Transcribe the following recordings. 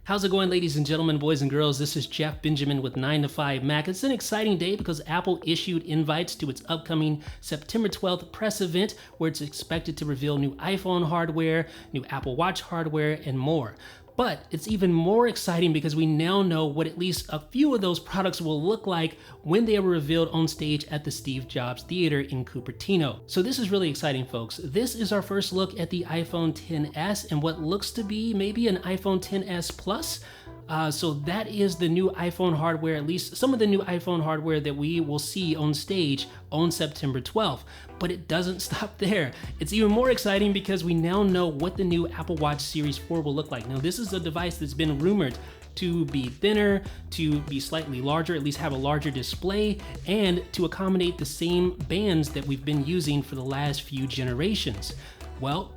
How's it going, ladies and gentlemen, boys and girls? This is Jeff Benjamin with 9 to 5 Mac. It's an exciting day because Apple issued invites to its upcoming September 12th press event where it's expected to reveal new iPhone hardware, new Apple Watch hardware, and more. But it's even more exciting because we now know what at least a few of those products will look like when they are revealed on stage at the Steve Jobs Theater in Cupertino. So this is really exciting, folks. This is our first look at the iPhone XS and what looks to be maybe an iPhone XS Plus. So that is the new iPhone hardware, at least some of the new iPhone hardware that we will see on stage on September 12th. But it doesn't stop there. It's even more exciting because we now know what the new Apple Watch Series 4 will look like. Now, this is a device that's been rumored to be thinner, to be slightly larger, at least have a larger display, and to accommodate the same bands that we've been using for the last few generations. Well,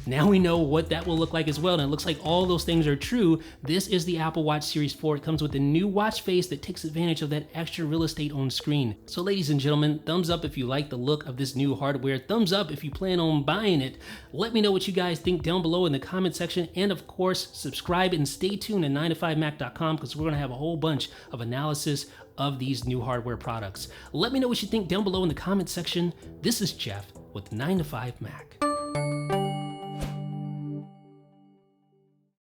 now we know what that will look like as well, and it looks like all those things are true. This is the Apple Watch Series 4. It comes with a new watch face that takes advantage of that extra real estate on screen. So ladies and gentlemen, thumbs up if you like the look of this new hardware. Thumbs up if you plan on buying it. Let me know what you guys think down below in the comment section, and of course, subscribe and stay tuned at 9to5mac.com because we're going to have a whole bunch of analysis of these new hardware products. Let me know what you think down below in the comment section. This is Jeff with 9 to 5 Mac.